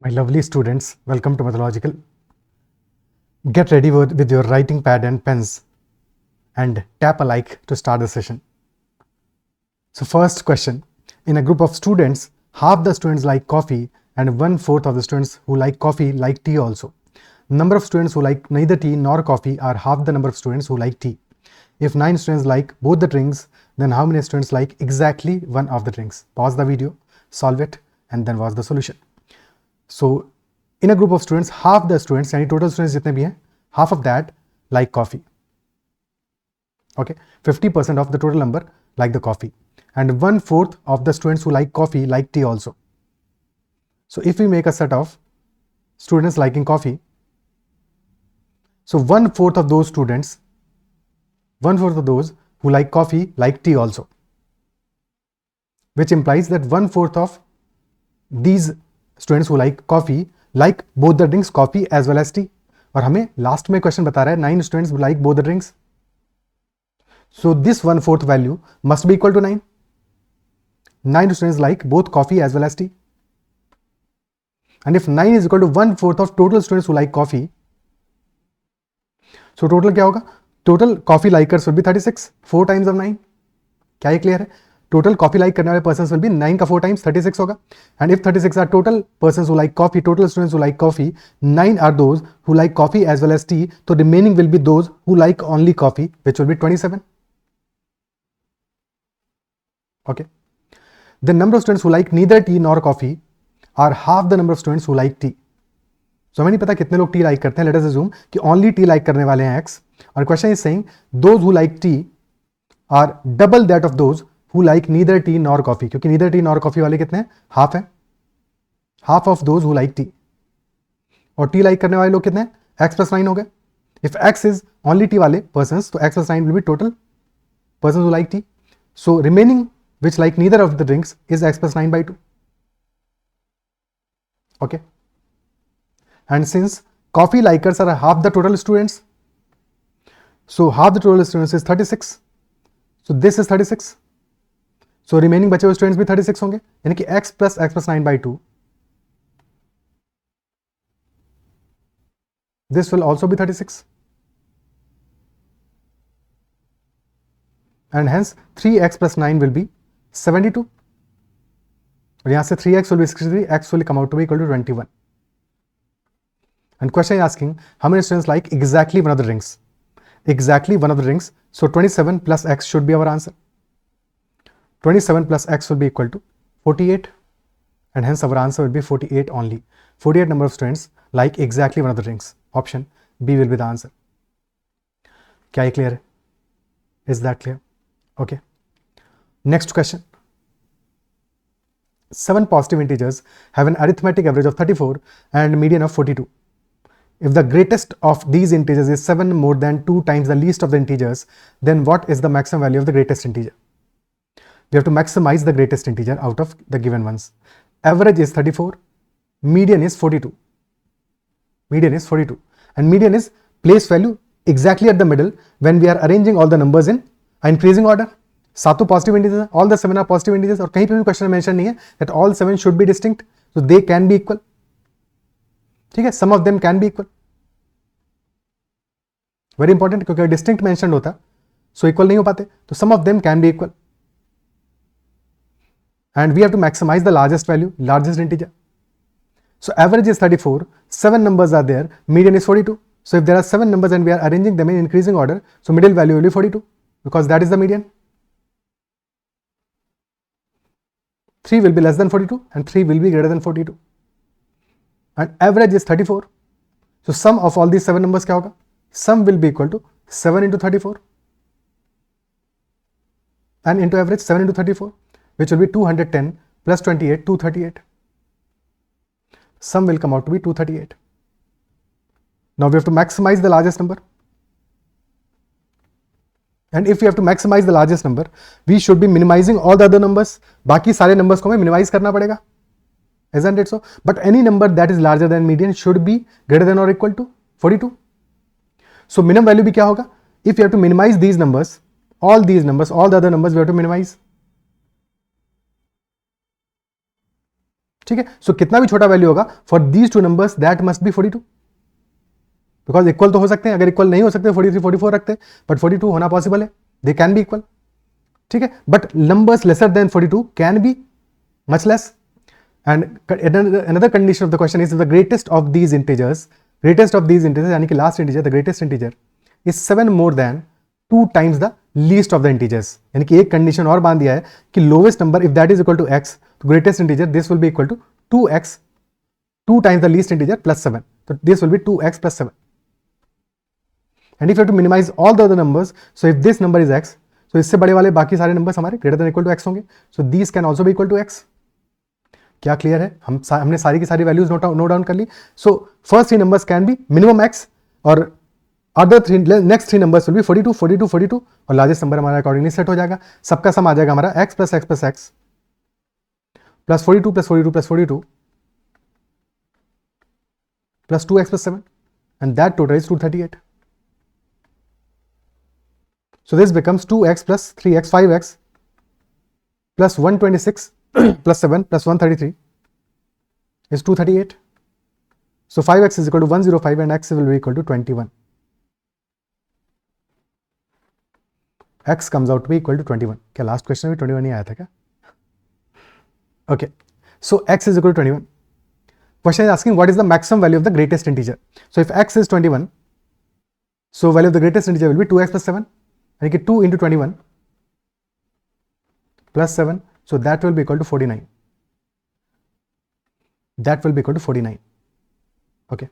My lovely students, welcome to Methodological. Get ready with your writing pad and pens and tap a like to start the session. So first question, in a group of students, half the students like coffee and 1/4 of the students who like coffee like tea also. Number of students who like neither tea nor coffee are half the number of students who like tea. If 9 students like both the drinks, then how many students like exactly one of the drinks? Pause the video, solve it, and then watch the solution. So in a group of students, half the students, यानी total students जितने भी हैं, half of that like coffee. Okay, 50% of the total number like the coffee, and 1/4 of the students who like coffee like tea also. So if we make a set of students liking coffee, so 1/4 of those students, 1/4 of those who like coffee like tea also, which implies that 1/4 of these students who like coffee like both the drinks, coffee as well as tea. और हमें last में question बता रहा है 9 students like both the drinks. So this 1/4 value must be equal to 9. 9 students like both coffee as well as tea. And if 9 is equal to 1/4 of total students who like coffee, so total क्या होगा? Total coffee likers will be 36. 4 times of 9. क्या ये clear है? Total coffee like करने वाले persons will be 9 का 4 times 36 होगा. And if 36 are total persons who like coffee, total students who like coffee, 9 are those who like coffee as well as tea. So remaining will be those who like only coffee, which will be 27. Okay. The number of students who like neither tea nor coffee are half the number of students who like tea. So हमें नहीं पता कितने लोग T like करते हैं. Let us assume कि only T like करने वाले हैं X. और question is saying those who like tea are double that of those who like neither tea nor coffee. क्योंकि neither tea nor coffee वाले कितने हैं? हाफ है. Half of those who like tea. और टी लाइक करने वाले लोग कितने हैं? X plus 9 हो गए. If X is only tea वाले persons, तो X plus 9 will be total persons who like tea. So remaining which like neither of the drinks is X plus 9 by 2. Okay. And since coffee likers are half the total students, so half the total students is 36. So this is 36. So remaining बचे हुए students भी 36 होंगे, यानी कि x plus 9 by 2. This will also be 36. And hence 3x plus 9 will be 72. और यहाँ से 3x will be 63, x will come out to be equal to 21. And question is asking how many students like exactly one of the drinks? Exactly one of the drinks. So 27 plus x should be our answer. 27 plus x will be equal to 48. And hence our answer will be 48 only. 48 number of students like exactly one of the drinks. Option B will be the answer. क्या ये clear है? Is that clear? Okay. Next question. 7 positive integers have an arithmetic average of 34 and median of 42. If the greatest of these integers is 7 more than 2 times the least of the integers, then what is the maximum value of the greatest integer? We have to maximize the greatest integer out of the given ones. Average is 34, median is 42. Median is 42. And median is place value exactly at the middle when we are arranging all the numbers in increasing order. सातों positive integers हैं, all the 7 are positive integers, और कहीं पे भी question mention नहीं है that all 7 should be distinct, so they can be equal. ठीक है, some of them can be equal. Very important, क्योंकि distinct mentioned होता so equal नहीं हो पाते, तो some of them can be equal. And we have to maximize the largest value, largest integer. So average is 34, 7 numbers are there, median is 42. So if there are 7 numbers and we are arranging them in increasing order, so middle value will be 42 because that is the median. 3 will be less than 42 and 3 will be greater than 42. And average is 34. So sum of all these 7 numbers क्या होगा? Sum will be equal to 7 into 34 and into average 7 into 34, which will be 210 plus 28, 238. Sum will come out to be 238. Now we have to maximize the largest number. And if we have to maximize the largest number, we should be minimizing all the other numbers. बाकी सारे numbers को हमें minimize करना पड़ेगा. Isn't it so? But any number that is larger than median should be greater than or equal to 42. So minimum value भी क्या होगा? If you have to minimize these numbers, all these numbers, all the other numbers we have to minimize. ठीक है, सो कितना भी छोटा value होगा for these two numbers that must be 42, because equal तो हो सकते हैं, अगर इक्वल नहीं हो सकते 43 44 रखते, बट 42 होना पॉसिबल है, दे कैन बी इक्वल, ठीक है, but numbers lesser than 42 can be much less. And another condition of the question is if the greatest of these integers यानी कि last integer, the greatest integer is 7 more than 2 times the least of the integers. यानी कि एक condition और बांध दिया है कि lowest number if that is equal to x, तो greatest integer this will be equal to 2x, 2 times the least integer plus 7. So this will be 2x plus 7. And if you have to minimize all the other numbers, so if this number is x, so इससे बड़े वाले बाकी सारे numbers हमारे greater than equal to x होंगे. So these can also be equal to x. क्या clear है? हमने सारी की सारी वैल्यूज नोट डाउन कर ली. So first 3 numbers can be minimum x और other 3 next 3 numbers will be 42 42 42 और लार्जेस्ट नंबर हमारा अकॉर्डिंगली सेट हो जाएगा. सबका सम आ जाएगा हमारा x plus x plus x plus 42 plus 42 plus 42 plus 2x plus 7 and that total is 238. So this becomes 2x plus 3x 5x plus 126 plus 7 plus 133 is 238. So 5x is equal to 105 and x will be equal to 21. X comes out to be equal to 21. क्या last question में 21 ही आया था क्या? Okay. So x is equal to 21. Question is asking what is the maximum value of the greatest integer. So if x is 21, so value of the greatest integer will be 2x plus 7. यानी कि 2 into 21 plus 7. So that will be equal to 49. That will be equal to 49. Okay.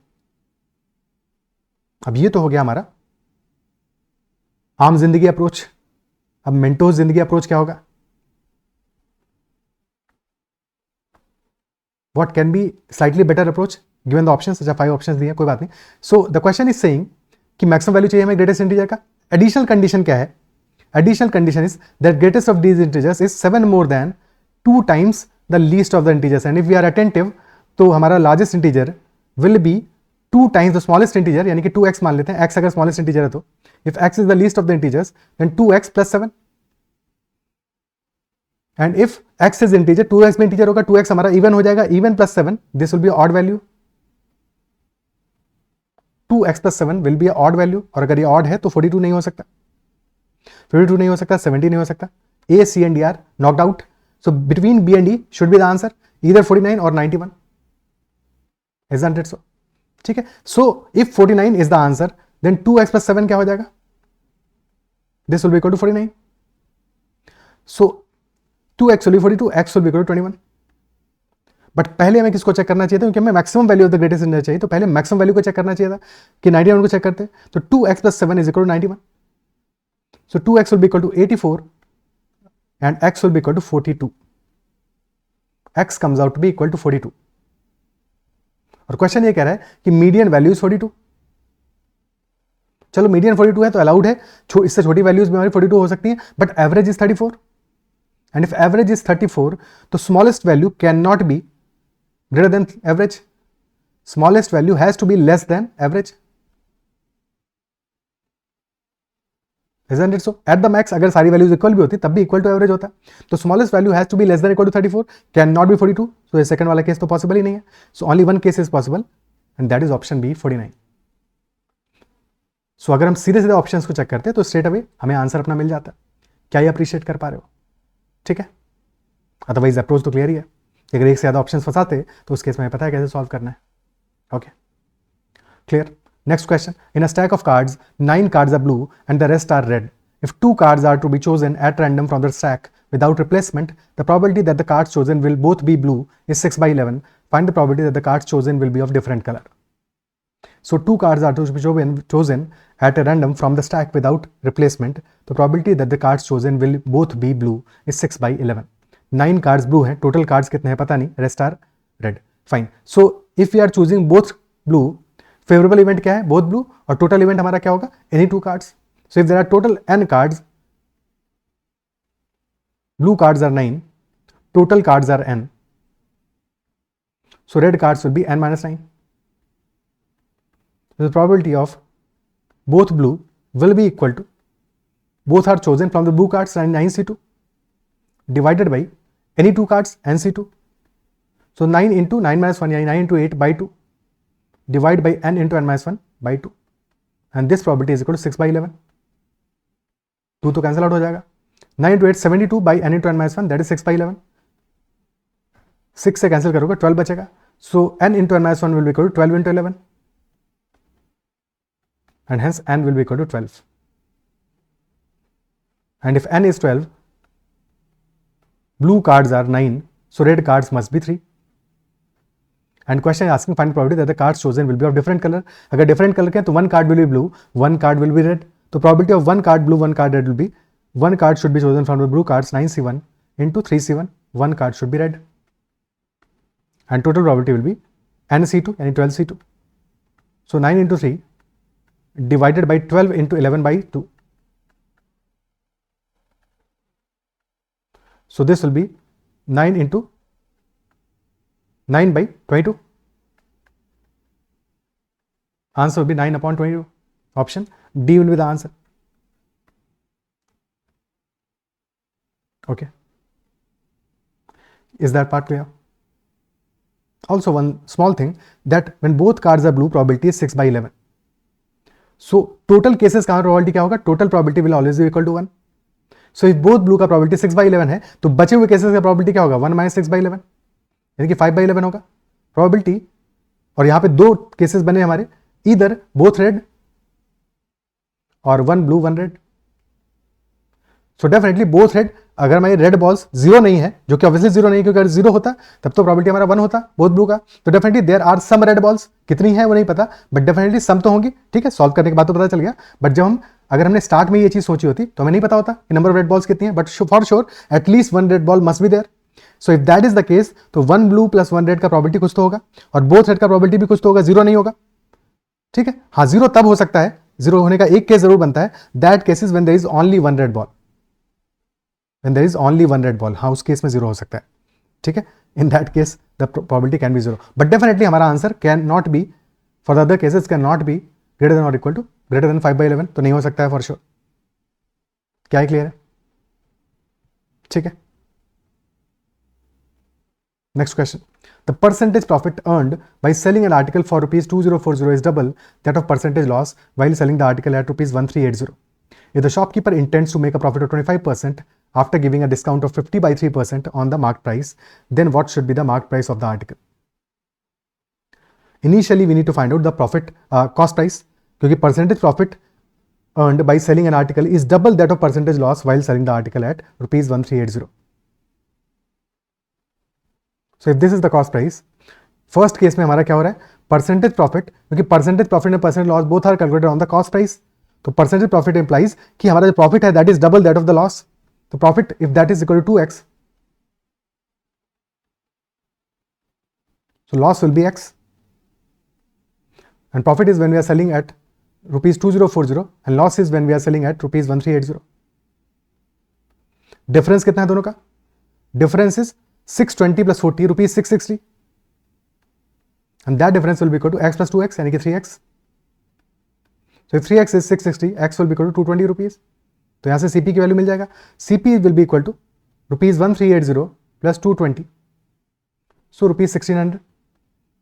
अब ये तो हो गया हमारा आम जिंदगी अप्रोच. अब मेंटोस जिंदगी अप्रोच क्या होगा? What can be slightly better approach given the options? अच्छा 5 ऑप्शंस दिए, कोई बात नहीं. So the question is saying कि मैक्सिमम वैल्यू चाहिए हमें ग्रेटेस्ट इंटीजर का. एडिशनल कंडीशन क्या है? Additional condition is that greatest of these integers is 7 more than 2 times the least of the integers, and if we are attentive तो हमारा largest integer will be 2 times the smallest integer, यानी कि 2x मान लेते हैं. x अगर smallest integer है तो if x is the least of the integers then 2x plus 7, and if x is integer 2x में integer होगा 2x हमारा even हो जाएगा, even plus 7 this will be odd value. 2x plus 7 will be a odd value, और अगर ये odd है तो 42 नहीं हो सकता, 52 नहीं हो सकता, 70 नहीं हो सकता. A, C and D are knocked out. So between B and D should be the answer either 49 or 91. Isn't it so? ठीक है. So if 49 is the answer, then 2x plus 7 क्या हो जाएगा? This will be equal to 49. So 2x will be 42, x will be equal to 21. But पहले हमें किसको check करना चाहिए था? क्योंकि हमें maximum value of the greatest integer चाहिए, तो पहले मैक्सिमम वैल्यू को चेक करना चाहिए था कि 91 को चेक करते. तो 2x plus 7 is equal to 91. So 2x will be equal to 84 and x will be equal to 42. X comes out to be equal to 42. और क्वेश्चन ये कह रहा है कि मीडियन वैल्यू इज 42. चलो मीडियन 42 है तो अलाउड है, इससे छोटी वैल्यूज भी हमारी 42 हो सकती हैं, but average is 34. And if average is 34 तो smallest value can not be greater than average. Smallest value has to be less than average. Isn't it so? At the max अगर सारी वैल्यूज इक्वल भी होती तब भी equal to average होता. तो smallest value has to be less than equal to 34, can not be 42. So ये second वाला केस तो पॉसिबल ही नहीं है. So only one case is possible and that is option B 49. So अगर हम सीधे सीधे ऑप्शंस को चेक करते हैं तो स्ट्रेट अवे हमें आंसर अपना मिल जाता. क्या ये अप्रिशिएट कर पा रहे हो? ठीक है. अदरवाइज अप्रोच तो क्लियर ही है. अगर एक से ज्यादा ऑप्शन फंसाते तो उस केस में पता है कैसे सॉल्व करना है. Okay, clear. Next question. In a stack of cards, 9 cards are blue and the rest are red. If 2 cards are to be chosen at random from the stack without replacement, the probability that the cards chosen will both be blue is 6 by 11. Find the probability that the cards chosen will be of different color. So 2 cards are to be chosen at a random from the stack without replacement. The probability that the cards chosen will both be blue is 6 by 11. 9 cards blue हैं, total cards कितने हैं पता नहीं, rest are red. Fine. So if we are choosing both blue, favourable event क्या है? Both blue. और total event हमारा क्या होगा? Any 2 cards. So if there are total n cards, blue cards are 9, total cards are n, so red cards will be n minus 9. The probability of both blue will be equal to, both are chosen from the blue cards and 9c2 divided by any 2 cards nc2. So 9 into 9 minus 1 यानी 9 into 8 by 2 divide by n into n minus 1 by 2 and this probability is equal to 6 by 11. 2 तो cancel out हो जाएगा. 9 into 8 72 by n into n minus 1 that is 6 by 11. 6 से cancel करोगे 12 बचेगा. So n into n minus 1 will be equal to 12 into 11 and hence n will be equal to 12. And if n is 12, blue cards are 9, so red cards must be 3. And question is asking find probability that the cards chosen will be of different color. अगर different color के हैं तो one card will be blue, one card will be red. तो probability of one card blue, one card red will be one card should be chosen from the blue cards 9c1 into 3c1. One card should be red. And total probability will be nc2 यानी 12c2. So 9 into 3 divided by 12 into 11 by 2. So this will be 9 into 9 by 22. Answer will be 9 upon 22. Option D will be the answer. Okay. Is that part clear? Also one small thing that when both cards are blue, probability is 6 by 11. So total cases का probability क्या होगा? Total probability will always be equal to 1. So if both blue का probability 6 by 11 है तो बचे हुए cases का probability क्या होगा? 1 minus 6 by 11 यानी कि 5 by 11 होगा probability. और यहाँ पे दो cases बने हमारे, either both red और one blue one red. So definitely both red. अगर हमारी रेड बॉल्स जीरो नहीं है, जो कि ऑब्वियसली जीरो नहीं, क्योंकि अगर जीरो होता तब तो प्रॉबिलिटी हमारा 1 होता बोथ ब्लू का. तो definitely there are some red balls, कितनी है वो नहीं पता, बट डेफिनेटली सम तो होंगी. ठीक है, सॉल्व करने के बाद तो पता चल गया. बट जब अगर हमने स्टार्ट में ये चीज सोची होती तो हमें नहीं पता होता कि नंबर ऑफ रेड बॉल्स कितनी है. But for sure at least one red ball must be there. So if that is the case तो one blue plus one red का प्रॉबिलिटी कुछ तो होगा और बोथ रेड का प्रॉबिलिटी भी कुछ तो होगा, जीरो नहीं होगा. ठीक है, हाँ जीरो तब हो सकता है, जीरो होने का एक केस जरूर बनता है. That case is when there is only one red ball. When there is only one red ball, हाँ उस केस में जीरो हो सकता है. ठीक है, in that case the probability can be zero. But definitely हमारा answer can not be, for the other cases can not be greater than or equal to greater than 5 by 11. तो नहीं हो सकता है for sure. क्या है, clear है? ठीक है. Next question. The percentage profit earned by selling an article for rupees 2040 is double that of percentage loss while selling the article at rupees 1380. If the shopkeeper intends to make a profit of 25% after giving a discount of 50 by 3% on the marked price, then what should be the marked price of the article? Initially, we need to find out the profit cost price, क्योंकि percentage profit earned by selling an article is double that of percentage loss while selling the article at rupees 1380. So if this is the cost price, first case में हमारा क्या हो रहा है? Percentage profit, क्योंकि percentage profit and percentage loss both are calculated on the cost price. तो percentage profit implies कि हमारा जो profit है that is double that of the loss. So profit, if that is equal to 2x, so loss will be x. And profit is when we are selling at rupees 2040 and loss is when we are selling at rupees 1380. Difference कितना है दोनों का? Difference is 620 plus 40 rupees 660. And that difference will be equal to x plus 2x यानी कि 3x. So if 3x is 660, x will be equal to 220 rupees. तो यहां से CP की वैल्यू मिल जाएगा. CP will be equal to rupees 1380 plus 220. So rupees 1600.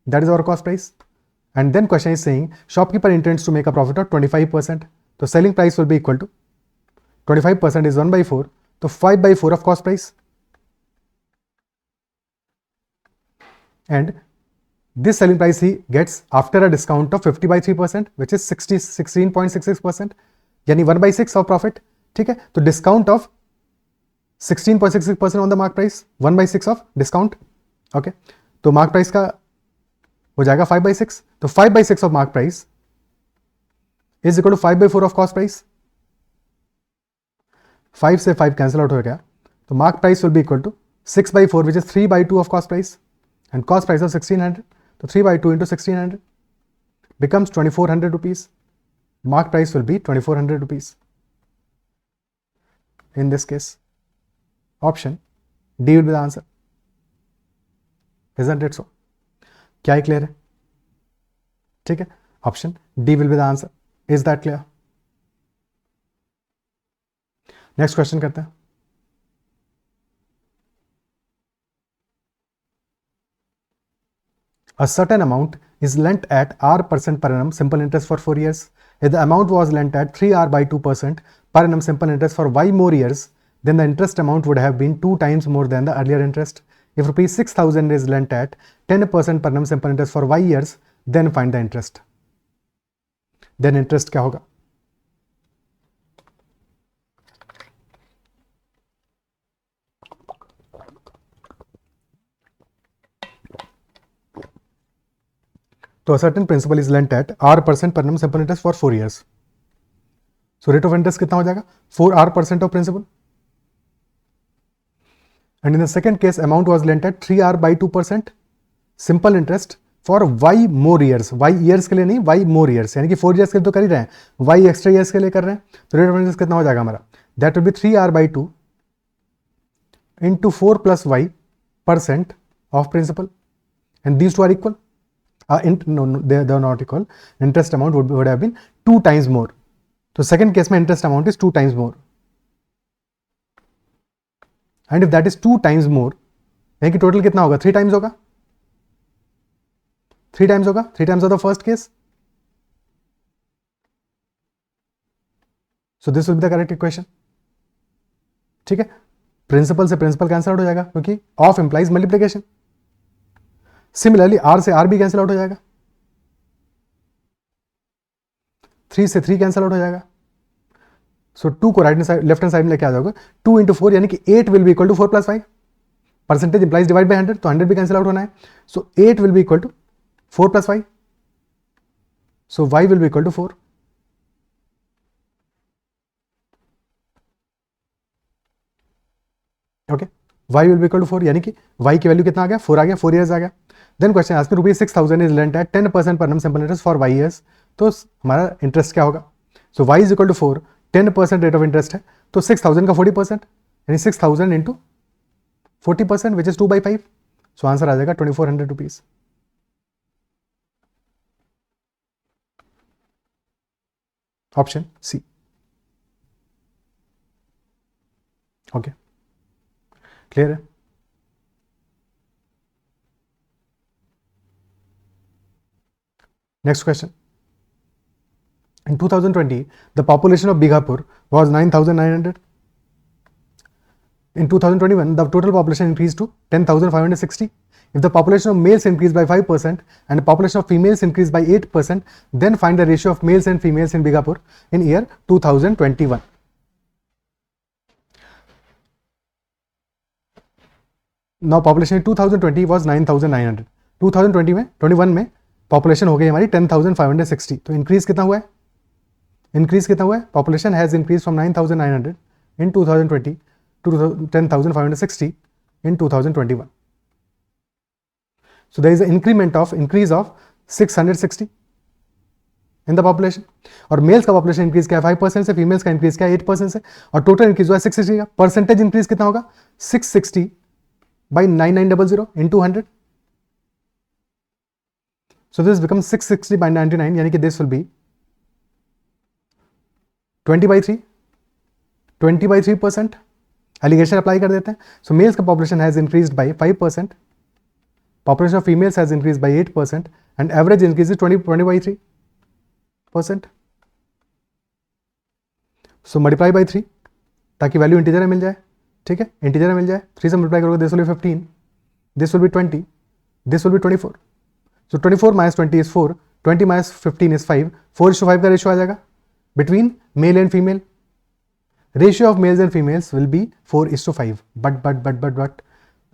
That is our cost price. And then question is saying shopkeeper intends to make a profit of 25%. So selling price will be equal to 25% is 1 by 4. So 5 by 4 of cost price. And this selling price he gets after a discount of 50 by 3%, which is 16.66%. यानी 1 by 6 of profit. ठीक है, तो discount of 16.66% on the mark price, 1 by 6 of discount. Okay, तो mark price का हो जाएगा 5 by 6. तो 5 by 6 of mark price is equal to 5 by 4 of cost price. 5 से 5 कैंसिल आउट हो गया, तो mark price will be equal to 6 by 4 which is 3 by 2 of cost price and cost price of 1600. तो 3 by 2 into 1600 becomes 2400 rupees. Mark price will be 2400 rupees. In this case, option D will be the answer. Isn't it so? क्या है, clear है? ठीक है, option D will be the answer. Is that clear? Next question करते हैं. A certain amount is lent at R% per annum simple interest for 4 years. If the amount was lent at 3R by 2% per annum simple interest for Y more years, then the interest amount would have been 2 times more than the earlier interest. If rupees 6,000 is lent at 10% per annum simple interest for Y years, then find the interest. Then interest क्या होगा? So a certain principal is lent at R% per annum simple interest for 4 years. So rate of interest कितना हो जाएगा? 4R% of principal. And in the second case, amount was lent at 3R by 2% simple interest for Y more years. Y years के लिए नहीं, Y more years, यानी कि 4 years के लिए तो कर ही रहे हैं, Y extra years के लिए कर रहे हैं. तो rate of interest कितना हो जाएगा हमारा? That will be 3R by 2 into 4 plus Y% of principal. And these two are equal. No, they are not equal. Interest amount would have been 2 times more. So second case में interest amount is 2 times more. And if that is 2 times more, यानी कि total कितना होगा? 3 times होगा. 3 times होगा. 3 times of the first case. So this will be the correct equation. ठीक है. Principal से प्रिंसिपल कैंसिल आउट हो जाएगा क्योंकि of implies multiplication. Similarly R से आर भी कैंसिल आउट हो जाएगा, 3 से 3 कैंसिल आउट हो जाएगा. सो 2 को right side left hand side में लेके आ जाओगे. 2 into 4 यानी कि 8 will be equal to 4 plus 5. Percentage implies divide by 100, तो 100 भी कैंसिल आउट होना है. सो 8 will be equal to 4 plus 5. So y will be equal to 4. Okay, y will be equal to 4 यानी कि y की वैल्यू कितना आ गया? 4 आ गया. 4 years आ गया. Then question ask rupees 6,000 is lent at 10% per annum simple interest for y years. तो हमारा इंटरेस्ट क्या होगा? So y is equal to 4, 10% rate of interest है, तो 6,000 का 40% यानी 6,000 into 40% which is 2/5. So answer आ जाएगा 2,400 rupees. Option C. Okay, clear है? Next question. In 2020, the population of Bigapur was 9,900. In 2021, the total population increased to 10,560. If the population of males increased by 5% and the population of females increased by 8%, then find the ratio of males and females in Bigapur in year 2021. Now population in 2020 was 9,900. 2020 में 21 में population हो गई हमारी 10,560. तो increase कितना हुआ है? Increase कितना हुआ है? Population has increase from 9,900 in 2020 to 10,560 in 2021. So there is an increase of 660 in the population. और मेल्स का पॉपुलेशन इंक्रीज क्या है? 5% से. फीमेल्स का इंक्रीज क्या है? 8% से. और टोटल इंक्रीज हुआ है 660 का. परसेंटेज इंक्रीज कितना होगा? 660 by 9900 into 100. So this becomes 660 by 99, यानी कि this will be 20/3, 20/3%. Allegation apply कर देते हैं. सो मेल्स का population has increased by 5%, population of females has increased by 8% and average increase is 20/3%. So multiply by 3 ताकि value integer में मिल जाए. ठीक है, इंटीजर में मिल जाए. 3 से मल्टीप्लाई करोगे, this will B 15, this will B 20, this will B 24. So 24 minus 20 is 4, 20 minus 15 is 5, 4:5 का रेशियो आ जाएगा between male and female. Ratio of males and females will be 4:5. But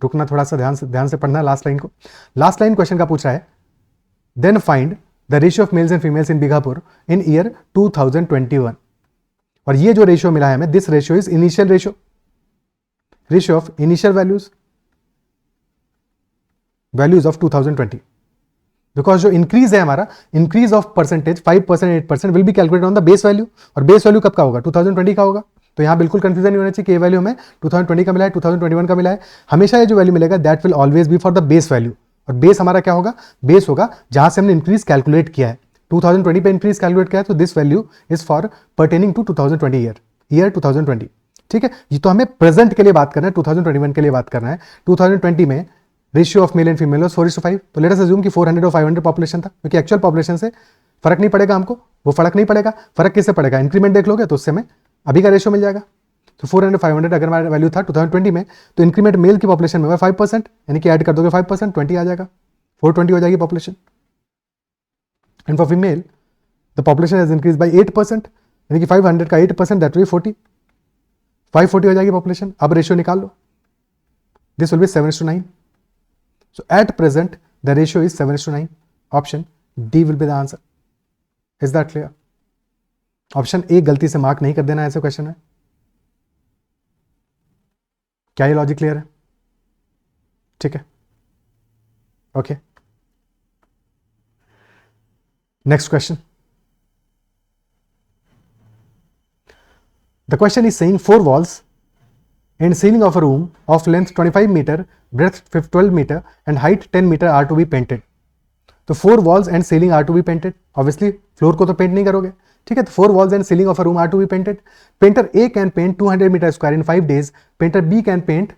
रुकना थोड़ा सा, ध्यान से पढ़ना लास्ट लाइन को. लास्ट लाइन क्वेश्चन का पूछा है, then find the ratio of males and females in Bigapur in year 2021. और ये जो रेशियो मिला है हमें, this ratio is initial ratio of initial values of 2020. Because जो इंक्रीज है हमारा, increase of percentage 5%, 8% will be calculated on the base value. और बेस वैल्यू कब का होगा? 2020 का होगा. तो यहाँ बिल्कुल कंफ्यूजन नहीं होना चाहिए कि ये वैल्यू हमें 2020 का मिला है, 2021 का मिला है. हमेशा ये जो वैल्यू मिलेगा that will always be for the base value. और बेस हमारा क्या होगा? बेस होगा जहां से हमने इंक्रीज कैलकुलेट किया है. 2020 पे इंक्रीज कैलकुलेट किया है, तो this value is for pertaining to 2020 year 2020. ठीक है, ये तो हमें प्रेजेंट के लिए बात करना है, 2021 के लिए बात करना है. 2020 में ratio of male and female was 4:5, तो लेट अस अज्यूम कि 400 और 500 पॉपुलेशन था, क्योंकि एक्चुअल पॉपुलेशन से फर्क नहीं पड़ेगा हमको, वो फर्क नहीं पड़ेगा, फर्क किससे पड़ेगा, इंक्रीमेंट देख लोगे तो उससे हमें अभी का रेशियो मिल जाएगा। तो 400 500 अगर हमारा वैल्यू था 2020 में, तो इंक्रीमेंट मेल की पॉपुलेशन में 5%, यानी कि ऐड कर दोगे 5%, 20 आ जाएगा, 420 हो जाएगी population. And for female the population has increase by 8%, यानी कि 500 का 8% दैट विल बी 40, 540 हो जाएगी पॉपुलेशन। अब रेशियो निकाल लो, this will be 7:9। So at present the ratio is 7:9. Option D will be the answer. Is that clear? Option A गलती से मार्क नहीं कर देना ऐसे क्वेश्चन में। क्या ये लॉजिक क्लियर है? ठीक है, okay. Next question. The question is saying 4 walls and ceiling of a room of length 25 meter, breadth 12 meter and height 10 meter are to be painted. तो 4 walls and ceiling are to be painted. Obviously floor को तो paint नहीं करोगे, ठीक है। तो 4 walls and ceiling of a room are to be painted. Painter A can paint 200 meter square in 5 days. Painter B can paint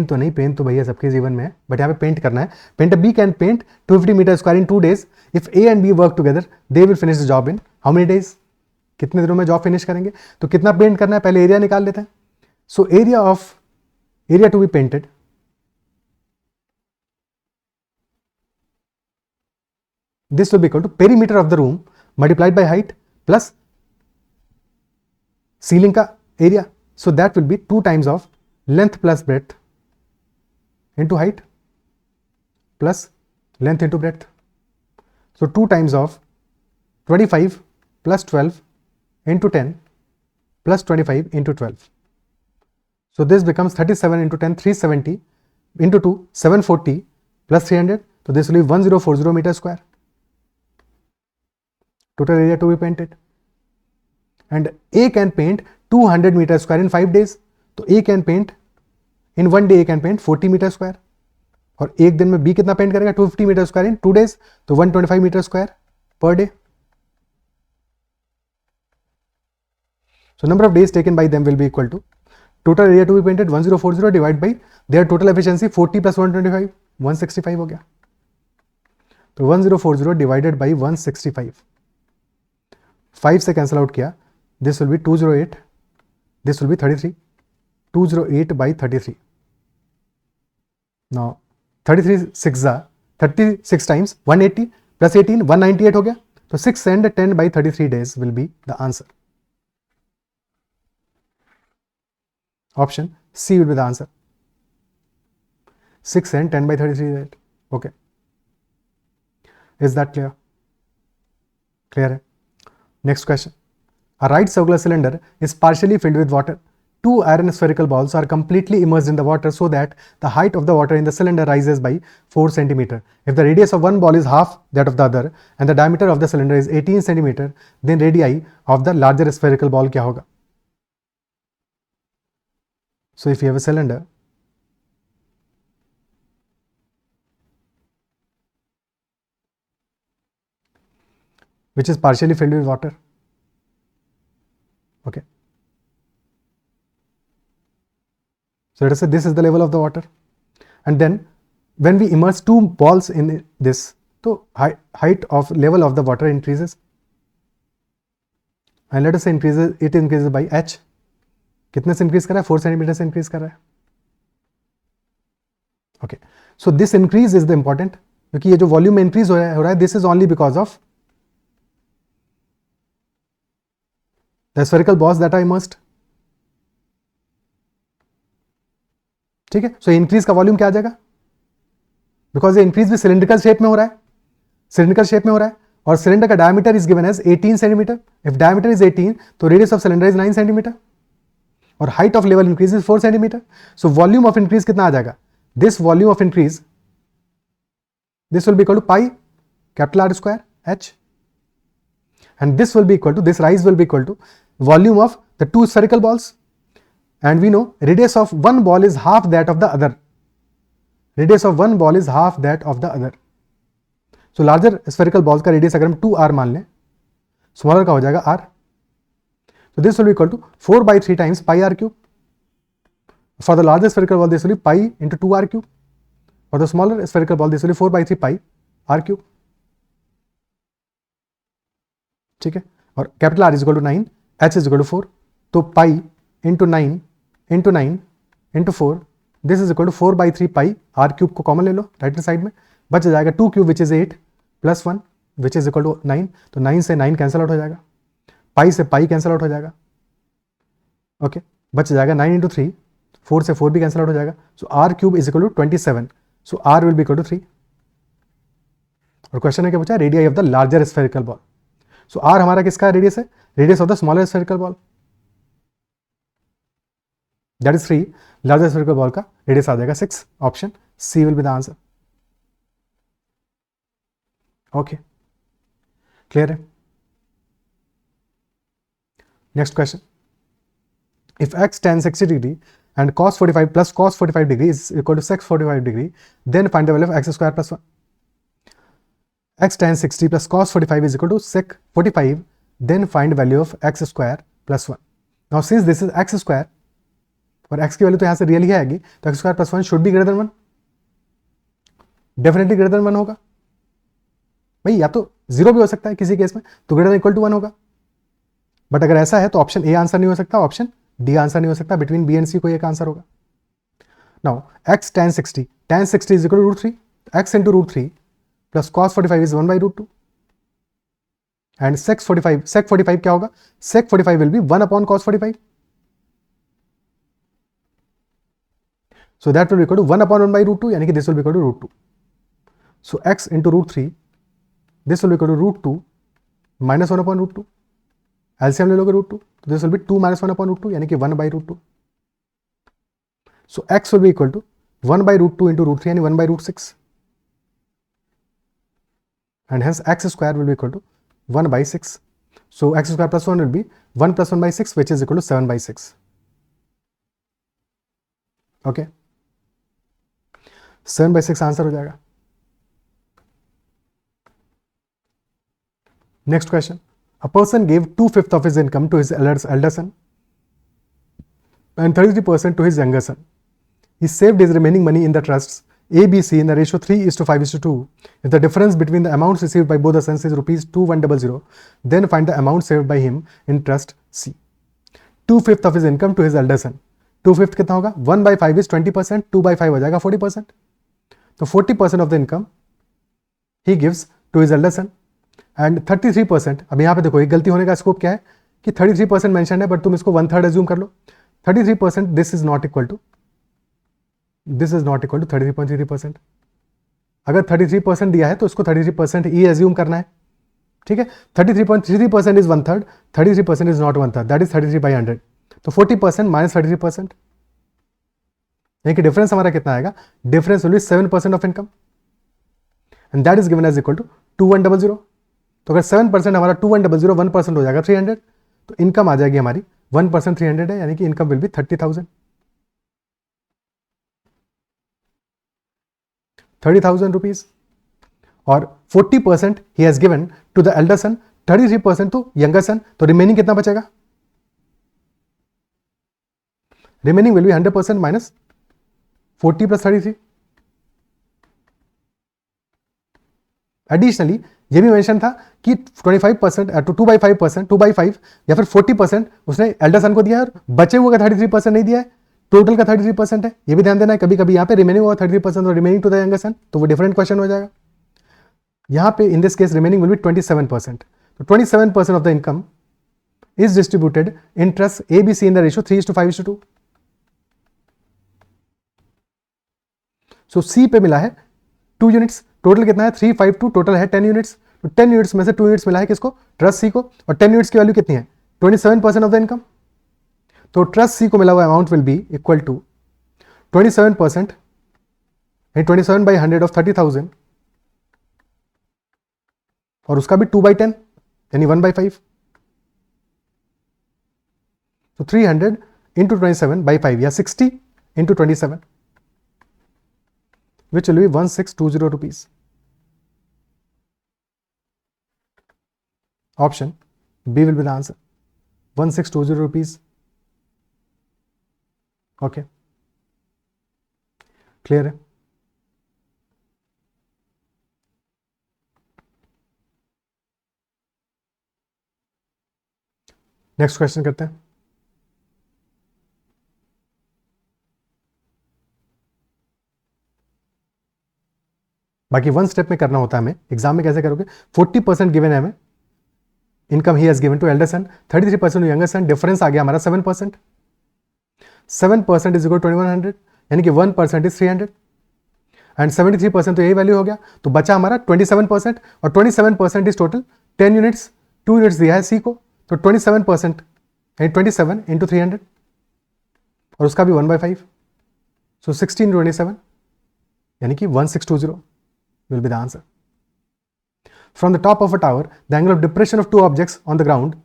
तो नहीं, paint तो भैया सबके जीवन में है, बट यहाँ पे पेंट करना है। Painter B can paint 250 meter square in 2 days. If A and B work together, they will finish the job in how many days? कितने दिनों में जॉब फिनिश करेंगे? तो कितना पेंट करना है पहले एरिया निकाल लेते हैं। So area to be painted, this will be equal to perimeter of the room multiplied by height plus ceiling का area. So that will be 2 times of length plus breadth into height plus length into breadth. So 2 times of 25 plus 12 into 10 plus 25 into 12. So this becomes 37 into 10, 370 into 2, 740 plus 300. So this will be 1040 meter square. Total area to be painted. And A can paint 200 meter square in 5 days. So A can paint in 1 day, A can paint 40 meter square. और एक दिन में B कितना paint करेगा? 250 metre square इन 2 days, तो 125 metre square per day. So number of days taken by them will be equal to total area to be painted 1040 divided by their total efficiency 40 plus 125, 165 हो गया. तो 1040 divided by 165, 5 से cancel out किया, this will be 208, this will be 33, 208 by 33. Now 36 times 180 plus 18, 198 हो गया. तो 6 and 10 by 33 days will be the answer. Option C will be the answer. 6 and 10 by 33 days. Okay. Is that clear? Clear है. Next question. A right circular cylinder is partially filled with water. 2 iron spherical balls are completely immersed in the water so that the height of the water in the cylinder rises by 4 cm. If the radius of one ball is half that of the other and the diameter of the cylinder is 18 cm, then radii of the larger spherical ball क्या होगा? So if you have a cylinder, which is partially filled with water, okay. So let us say this is the level of the water, and then when we immerse 2 balls in this, so height of level of the water increases, and let us say it increases by h. कितने से increase कर रहा है? 4 centimetre से increase कर रहा है. Okay, so this increase is the important, क्योंकि ये जो वॉल्यूम में इंक्रीज हो रहा है this is only because of the spherical balls that are immersed. ठीक है, सो इंक्रीज का वॉल्यूम क्या आ जाएगा? बिकॉज ये इंक्रीज भी सिलिंड्रिकल शेप में हो रहा है, सिलिंड्रिकल शेप में हो रहा है, और सिलेंडर का diameter is given as 18 centimetre. If diameter is 18, तो radius of cylinder is 9 centimetre और height of level increase is 4 centimetre. So volume of increase कितना आ जाएगा? This volume of increase, this will be equal to pi capital R square H, and this will be equal to, this rise will be equal to volume of the 2 spherical balls, and we know radius of one ball is half that of the other. Radius of one ball is half that of the other. So larger spherical balls का radius अगर हम 2r मान लें, smaller का हो जाएगा r. So this will be equal to 4 by 3 times pi r cube. For the larger spherical ball, this will be pi into 2r cube. For the smaller spherical ball, this will be 4/3 pi r cube. ठीक है, और capital R is equal to 9, H is equal to 4, तो pi into 9 into 9 into 4, this is equal to 4/3 pi r cube को common ले लो right hand side में, बच जाएगा 2 cube which is 8 plus 1 which is equal to 9, तो 9 से 9 cancel out हो जाएगा, पाई से पाई कैंसिल आउट हो जाएगा, ओके बच जाएगा 9 इंटू 3, 4 से 4 भी कैंसिल आउट हो जाएगा, so r cube is equal to 27, so r will be equal to 3। और क्वेश्चन है क्या पूछा, radius of the larger spherical ball, so r हमारा किसका रेडियस है, radius of the smaller spherical ball, that is 3, larger spherical ball का radius आ जाएगा 6, option C will be the answer. Okay clear है। Next question, if x tan 60 degree and cos 45 plus cos 45 degree is equal to sec 45 degree, then find the value of x square plus 1. X tan 60 plus cos 45 is equal to sec 45, then find value of x square plus 1. Now since this is x square और x की value तो यहाँ से real ही आएगी, तो x square plus 1 should be greater than 1, definitely greater than 1 होगा भाई, या तो 0 भी हो सकता है किसी केस में, तो ग्रेटर देन इक्वल टू 1 होगा, बट अगर ऐसा है तो ऑप्शन ए आंसर नहीं हो सकता, ऑप्शन डी आंसर नहीं हो सकता, बिटवीन बी एंड सी कोई एक आंसर होगा। Now x tan 60 is equal to √3, x into √3 plus cos 45 is 1/√2 and sec 45 क्या होगा, sec 45 will be 1 upon cos 45, so that will be equal to 1 upon 1/√2, यानी कि this will be equal to √2, so x into √3 this will be equal to √2 minus 1 upon √2, LCM ले लोगे √2, तो this will be 2 minus 1 upon √2, यानी कि 1/√2, so x will be equal to 1/√2 into √3 यानी 1/√6, and hence x square will be equal to 1/6, so x square plus 1 will be 1 plus 1/6 which is equal to 7/6, okay 7/6 answer हो जाएगा। Next question, a person gave 2/5 of his income to his elder son and 33% to his younger son. He saved his remaining money in the trusts A, B, C in the ratio 3:5:2. If the difference between the amounts received by both the sons is ₹2100, then find the amount saved by him in trust C. 2/5 of his income to his elder son. 2/5 कितना होगा, 1/5 is 20%, 2/5 हो जाएगा 40%. तो 40% of the income he gives to his elder son and 33%, अब यहाँ पे देखो एक गलती होने का स्कोप क्या है कि 33% मेंशन है, बट तुम इसको 1/3 एज्यूम कर लो, 33% this is not equal to 33.33%। अगर 33% दिया है तो इसको 33% ही एज्यूम करना है, ठीक है। 33.33% is 1/3, 33% is not 1/3, that is 33/100, तो 40% माइनस 33%, यानी कि डिफरेंस हमारा कितना आएगा, difference will be 7% of income and that is given as equal to 2100। तो अगर 7% हमारा 2100 1% हो जाएगा 300, तो इनकम आ जाएगी हमारी 1% 300 है, यानी कि इनकम विल बी 30,000 रुपीज, और 40% he has given to the elder son, 33% to younger son, तो रिमेनिंग कितना बचेगा, remaining will be 100% minus 40 plus 33। Additionally ये भी मेंशन था कि 25% टू 2/5%, 2/5 या फिर 40% उसने एल्डर सन को दिया है, और बचे हुए का 33% नहीं दिया है, टोटल का 33% है, ये भी ध्यान देना है। कभी कभी यहाँ पे रिमेनिंग होगा 33% और remaining to the younger son, तो वो डिफरेंट क्वेश्चन हो जाएगा। यहाँ पे in this case remaining will be 27%, तो 27% of the income is distributed in trust A B C in the ratio 3:5:2। So C पे मिला है 2 यूनिट्स, टोटल कितना है 352, टोटल है 10 यूनिट्स, तो 10 यूनिट्स में से 2 यूनिट्स मिला है किसको, ट्रस्ट सी को, और 10 यूनिट्स की वैल्यू कितनी है 27% ऑफ द इनकम, तो ट्रस्ट सी को मिला हुआ amount will be equal to 27%, 27/100 of 30,000, और उसका भी 2/10 यानी 1/5, तो 300 इंटू 27/5 या 60 into 27, which will be 1620 rupees. Option B will be the answer, 1620 rupees. Okay, clear है। नेक्स्ट क्वेश्चन करते हैं. बाकी वन स्टेप में करना होता है हमें. एग्जाम में कैसे करोगे? 40% गिवन है हमें, income he has given to elder son, 33% younger son, difference आ गया हमारा 7%. 7% इज इक्वल 2100, यानी कि 1% इज 300 एंड 73% तो यही वैल्यू हो गया. तो बचा हमारा 27%, और 27% इज टोटल 10 यूनिट्स. 2 यूनिट्स दिया है सी को, तो 27% यानी 27 इंटू 300, और उसका भी 1/5. सो 1627 यानी कि 1620 will be the answer. From the top of a tower, the angle of depression of two objects on the ground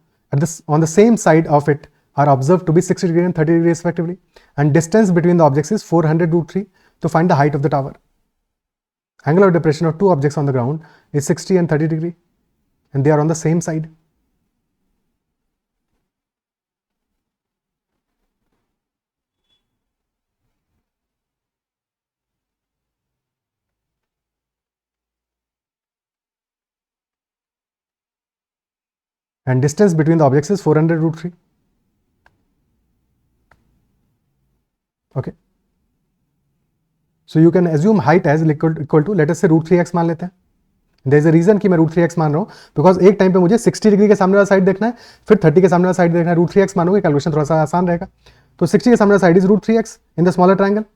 on the same side of it are observed to be 60 degree and 30 degree respectively, and distance between the objects is 400 root 3 to find the height of the tower. Angle of depression of two objects on the ground is 60 and 30 degree, and they are on the same side. And distance between the objects is 400 root 3. Okay. So you can assume height as equal to let us say root 3x मान लेते हैं. There is a reason कि मैं root 3x मान रहा हूँ, because एक time पे मुझे 60 डिग्री के सामने वाला साइड देखना है, फिर 30 के सामने वाला साइड देखना है. root 3x मानोगे कैलकुलेशन थोड़ा सा आसान रहेगा. तो 60 के सामने वाला side is root 3x in the smaller triangle.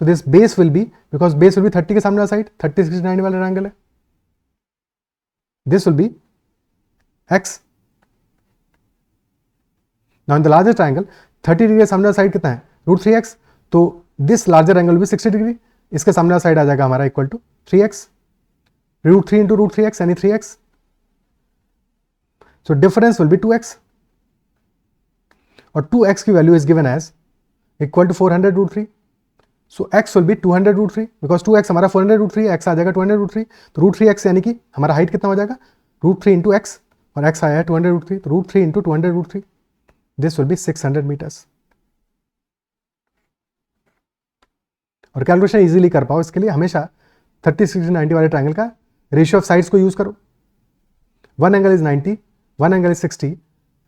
So this base will be, because base will be 30 के सामने वाला साइड, 30 60 90 वाला ट्रायंगल है. This will be x. Now in the larger triangle, 30 degree के सामने वाला साइड कितना है? root 3x. तो this larger angle will be 60 degree. इसके सामने वाला साइड आ जाएगा हमारा equal to 3x. root 3 into root 3x यानी 3x. So difference will be 2x. और 2x की value is given as equal to 400 root 3. So x will be 200 root 3, because 2x हमारा 400 root 3, x आ जाएगा 200 root 3. तो root 3x यानी कि हमारा height कितना हो जाएगा? root 3 into x, और x आया है 200 root 3, तो root 3 into 200 root 3. This will be 600 meters. और कैलकुलेशन इजीली कर पाओ इसके लिए हमेशा 30 60 90 वाले ट्रायंगल का रेशियो ऑफ साइड्स को यूज करो. One angle is 90, one angle is 60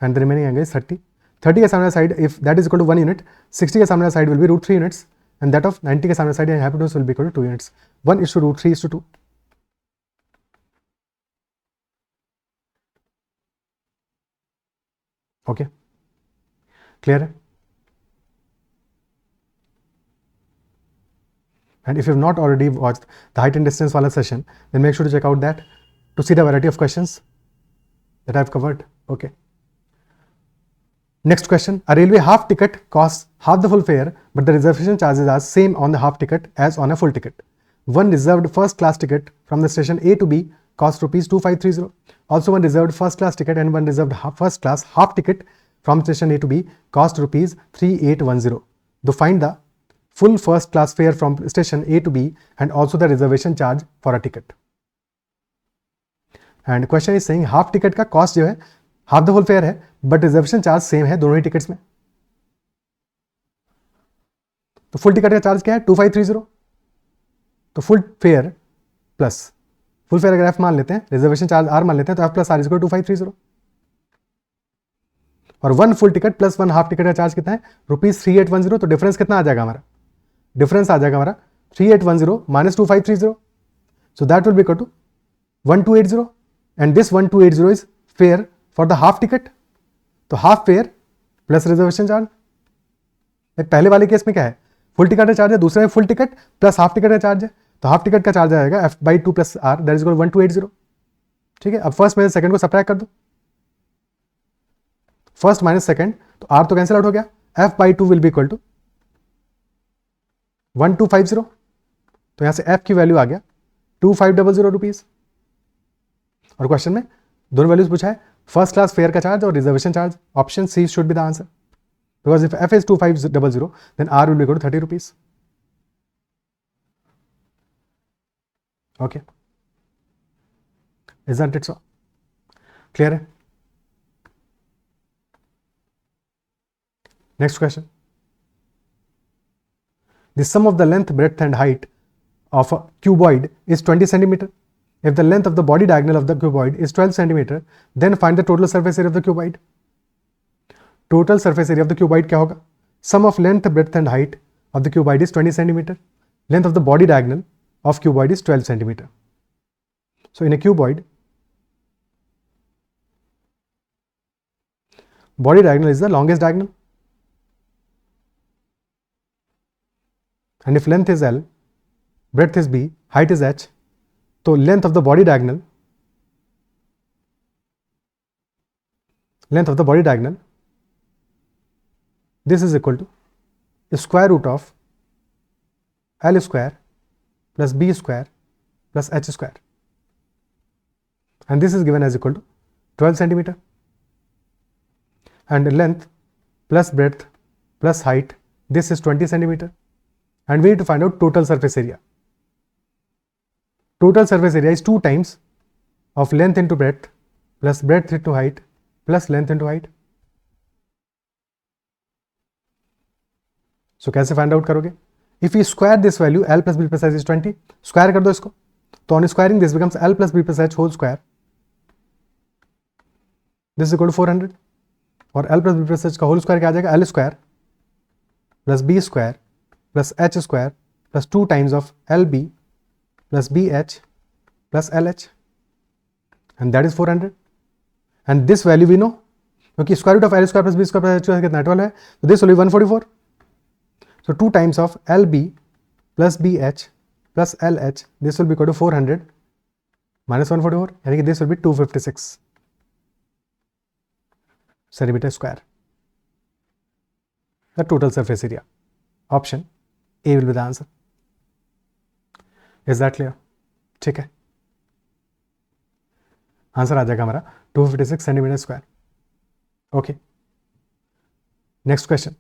and the remaining angle is 30. 30 के सामने side if that is equal to 1 unit, 60 के सामने side will be root 3 units, and that of 90 के सामने side hypotenuse will be equal to 2 units. 1 is to root 3 is to 2. Okay, clear है? And if you have not already watched the height and distance wala session, then make sure to check out that to see the variety of questions that I have covered. Okay. Next question. A railway half ticket costs half the full fare, but the reservation charges are same on the half ticket as on a full ticket. One reserved first class ticket from the station A to B costs rupees 2530. Also one reserved first class ticket and one reserved first class half ticket from station A to B cost rupees 3810. To find the full first class fare from station A to B and also the reservation charge for a ticket. And question is saying half ticket का cost जो है half the whole fair है, but reservation charge same है दोनों ही tickets में. तो full ticket का charge क्या है? 2530. तो full fair plus full fair अगर एफ मान लेते हैं, रिजर्वेशन चार्ज आर मान लेते हैं, तो F plus R is equal to 2530. और one full ticket plus one half ticket का चार्ज कितना है? रुपीज 3810. तो डिफरेंस कितना आ जाएगा हमारा? डिफरेंस आ जाएगा हमारा 3810 minus 2530. So that will be equal to 1280. And this 1280 is fare for the half ticket. तो half fare plus reservation charge. पहले वाले केस में क्या है? फुल टिकट का चार्ज है, दूसरे में full ticket plus half ticket का चार्ज है. तो हाफ टिकट का चार्ज आएगा F by 2 plus R, that is equal 1280. ठीक है. अब फर्स्ट में सेकंड को सब्ट्रैक्ट कर दो, फर्स्ट माइनस सेकंड, तो आर तो कैंसिल आउट हो गया. F by 2 will be equal to 1250. तो यहां से एफ की वैल्यू आ गया 2500 रुपीज. और क्वेश्चन में दोनों वैल्यूज पूछा है, फर्स्ट क्लास फेयर का चार्ज और reservation charge. Option C should be the answer, because if F is 2500 then R will be equal to 30 rupees. Okay, isn't it so? Clear है? Next question. The sum of the length, breadth and height of a cuboid is 20 centimeter. If the length of the body diagonal of the cuboid is 12 centimeter, then find the total surface area of the cuboid. Total surface area of the cuboid क्या होगा? Sum of length, breadth and height of the cuboid is 20 centimetre. Length of the body diagonal of cuboid is 12 centimetre. So in a cuboid, body diagonal is the longest diagonal, and if length is L, breadth is B, height is H, so length of the body diagonal, this is equal to square root of L square plus B square plus H square, and this is given as equal to 12 centimeter, and length plus breadth plus height, this is 20 centimeter, and we need to find out total surface area. Total surface area is 2 times of length into breadth plus breadth into height plus length into height. So कैसे find out करोगे? If we square this value, L plus B plus H is 20, square कर दो इसको, तो on squaring this becomes L plus B plus H whole square. This is equal to 400, और L plus B plus H का whole square क्या आ जाएगा? L square plus B square plus H square plus 2 times of LB plus BH plus LH, and that is 400. And this value we know, क्योंकि square root of L square plus B square plus H square कितना 12 है, तो this will be 144. So 2 times of LB plus BH plus LH, this will be equal to 400 minus 144, यानी कि this will be 256 centimeter square. The total surface area. Option A will be the answer. Is that clear? ठीक है, answer आ जाएगा हमारा 256 centimetre square. Okay, next question.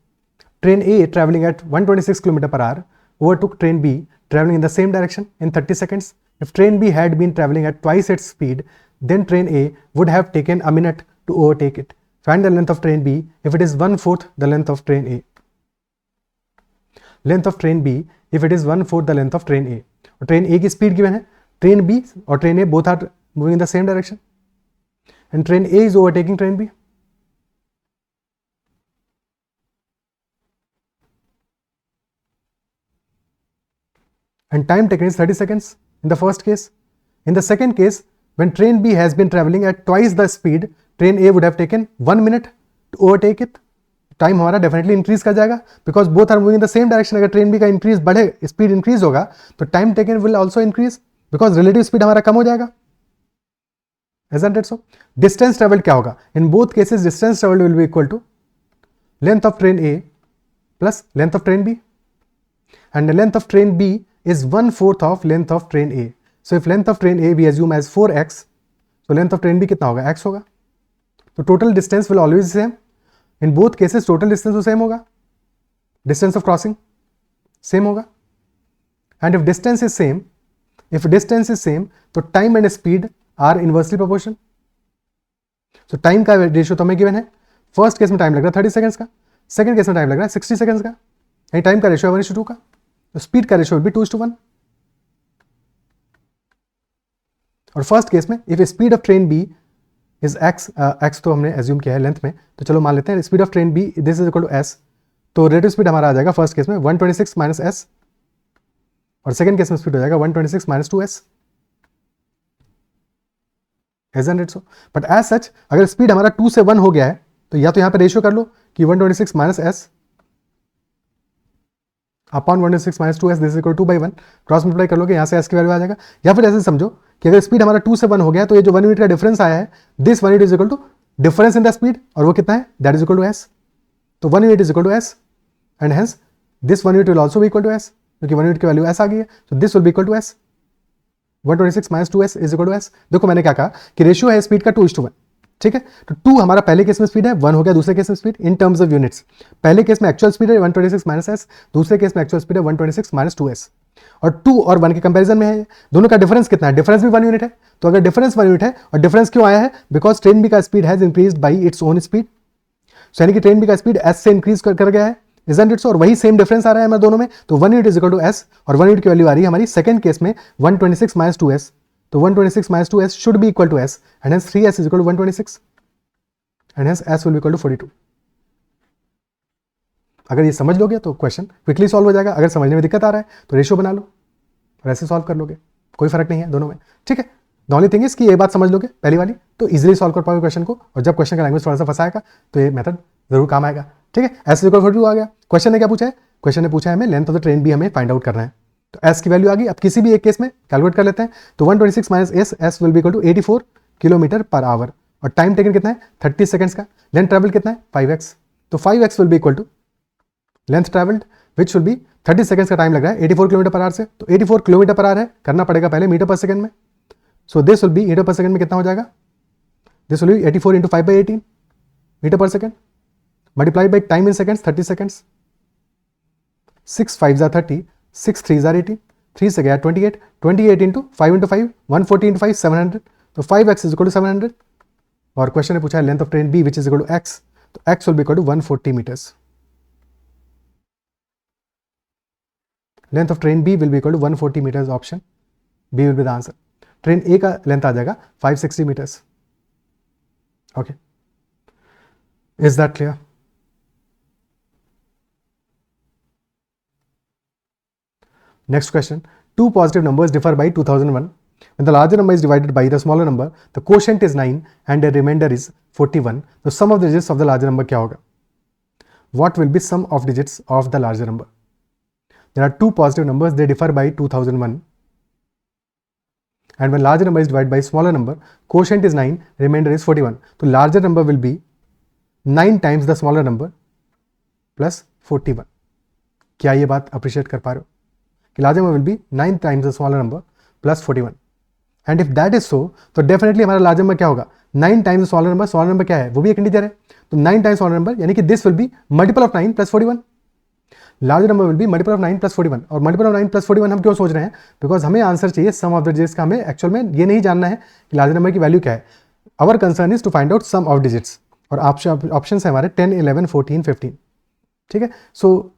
Train A traveling at 126 km per hour overtook train B traveling in the same direction in 30 seconds. If train B had been traveling at twice its speed, then train A would have taken a minute to overtake it. Find the length of train B if it is 1/4 the length of train A. Length of train B if it is 1/4 the length of train A. और train A की speed given है, train B और train A both are moving in the same direction, and train A is overtaking train B. And time taken is 30 seconds in the first case. In the second case, when train B has been traveling at twice the speed, train A would have taken 1 minute to overtake it. Time हमारा definitely increase कर जाएगा because both are moving in the same direction. अगर train B का increase बढ़े, speed increase होगा, तो time taken will also increase because relative speed हमारा कम हो जाएगा. Isn't it so? Distance traveled क्या होगा? In both cases, distance traveled will be equal to length of train A plus length of train B, and the length of train B is 1/4 of length of train A. So if length of train A we assume as 4x, so length of train B कितना होगा? X होगा. तो total distance will always same. In both cases total distance तो same होगा, distance of crossing same होगा, and if distance is same, तो time and speed are inversely proportional. So time का ratio तो हमें गिवन है. फर्स्ट केस में time लग रहा है 30 सेकंड्स का, सेकंड केस में टाइम लग रहा है 60 सेकंड्स का, यानी टाइम का रेशियो 1:2 का, तो स्पीड का रेशियो भी 2:1. और फर्स्ट केस में if speed of train B is x तो हमने एज्यूम किया है लेंथ में, तो चलो मान लेते हैं speed of train B this is equal to s, तो रिलेटिव स्पीड हमारा आ जाएगा फर्स्ट केस में 126 माइनस s, और सेकंड केस में स्पीड हो जाएगा 126 minus 2s. Isn't it so? But as such, अगर स्पीड हमारा 2 से 1 हो गया है, तो या तो यहाँ पे रेशियो कर लो कि 126 minus s upon 126 minus 2s this is equal 2/1, cross multiply कर लोगे, यहाँ से s की वैल्यू आ जाएगा. या फिर ऐसे समझो कि अगर स्पीड हमारा 2 से 1 हो गया, तो ये जो 1 यूनिट का डिफरेंस आया है, this 1 unit is equal to difference in the speed, और वो कितना है? That is equal to s. तो 1 unit is equal to s, and hence this 1 unit will also be equal to s, क्योंकि 1 unit की value s आ गई है, तो this will be equal to s. 126 minus 2s is equal to s. देखो मैंने क्या कहा कि रेशियो है स्पीड का 2:1, ठीक है. तो 2 हमारा पहले केस में स्पीड है, 1 हो गया दूसरे केस में speed in terms of units. पहले केस में एक्चुअल स्पीड है 126 माइनस s, दूसरे केस में एक्चुअल स्पीड है 126 माइनस 2s, और 2 और 1 के कंपैरिजन में है. दोनों का डिफरेंस कितना है? डिफरेंस भी 1 यूनिट है. तो अगर डिफरेंस 1 यूनिट है, और डिफरेंस क्यों आया है? बिकॉज ट्रेन बी का speed has increased by its own speed. So यानी कि ट्रेन बी का स्पीड s से इंक्रीज कर गया है. Isn't it so? और वही सेम डिफरेंस आ रहा है हमारे दोनों में, तो 1 unit is equal to s, और 1 यूनिट की वैल्यू आ रही है हमारी सेकंड केस में 126 माइनस 2s. तो 126 minus 2s should be equal to s, and hence 3s is equal to 126, and hence s will be equal to 42. अगर ये समझ लोगे तो क्वेश्चन क्विकली सॉल्व हो जाएगा, अगर समझने में दिक्कत आ रहा है तो रेशियो बना लो और ऐसे सॉल्व कर लोगे, कोई फर्क नहीं है दोनों में, ठीक है। द ओनली थिंग इज कि ये बात समझ लोगे पहली वाली तो इजीली सॉल्व कर पाओगे क्वेश्चन को, और जब क्वेश्चन का लैंग्वेज थोड़ा सा फंसाएगा तो ये मेथड जरूर काम आएगा, ठीक है। एस इक्वल 42 आ गया। क्वेश्चन ने क्या पूछा है, क्वेश्चन ने पूछा है हमें length of the train B हमें फाइंड आउट करना है, तो एस की वैल्यू आ गई। अब किसी भी एक केस में कैलकुलेट कर लेते हैं, तो 126 minus S, S will be equal to 84 kilometre per hour, और टाइम टेकन कितना है 30 सेकंड्स का, लेंथ ट्रेवल कितना है 5x, तो 5x will be equal to length travelled which will be 30 seconds का टाइम लग रहा है 84 किलोमीटर पर आवर से, तो 84 किलोमीटर पर आवर है, करना पड़ेगा पहले मीटर पर सेकंड में, so this will be metre per second में कितना हो जाएगा, this will be 84 into 5/18 metre per second multiplied by time in seconds 30 seconds, 6 5 जा 30, 6 3 जा 18, 3 से गया 28, 28 इंटू 5 इंटू 5 140 इंटू 5 700, तो 5x इज इक्वल टू 700, और क्वेश्चन ने पूछा है length of train B which is equal to x, तो x will be equal to 140 metres, length of train B will be equal to 140 metres, option B will be the answer. Train A का length आ जाएगा 560 metres, okay, is that clear? Next question, two positive numbers differ by 2001. When the larger number is divided by the smaller number, the quotient is 9 and the remainder is 41. The sum of the digits of the larger number क्या होगा? What will be sum of digits of the larger number? There are two positive numbers, they differ by 2001. And when larger number is divided by smaller number, quotient is 9, remainder is 41. So larger number will be 9 times the smaller number plus 41. क्या ये बात appreciate कर पा रहे हो कि larger number will be 9 times the smaller number plus 41, and if that is so, तो definitely हमारा larger number क्या होगा, 9 times the smaller number क्या है, वो भी एक इंटीजर है, तो 9 times smaller number यानी कि this will be multiple of 9 plus 41, larger number will be multiple of 9 plus 41, और multiple of 9 plus 41 हम क्यों सोच रहे हैं, बिकॉज हमें आंसर चाहिए सम ऑफ द डिजिट्स का, हमें एक्चुअल में ये नहीं जानना है कि larger number की वैल्यू क्या है, our concern is to find out sum of digits, और ऑप्शन है हमारे 10 11 14 15, ठीक है। So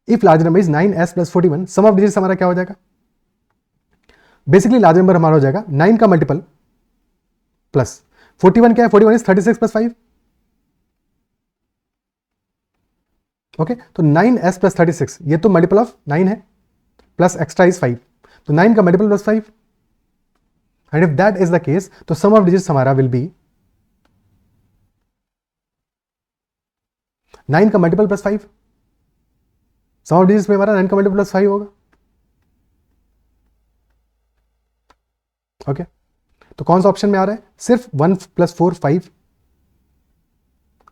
if large number is 9s plus 41, sum of digits हमारा क्या हो जाएगा, बेसिकली लार्ज नंबर हमारा हो जाएगा 9 का मल्टीपल प्लस 41 क्या है, 41 इज 36 प्लस 5, ओके, तो 9s प्लस 36 ये तो मल्टीपल ऑफ 9 है, प्लस एक्स्ट्रा इज 5, तो 9 का multiple plus 5, and if that is the case तो सम ऑफ डिजिट्स हमारा विल बी 9 का multiple plus 5, sum of digits में हमारा 9 का मल्टीपल प्लस 5 होगा, ओके। तो कौन सा ऑप्शन में आ रहा है, सिर्फ 1 plus 4 5,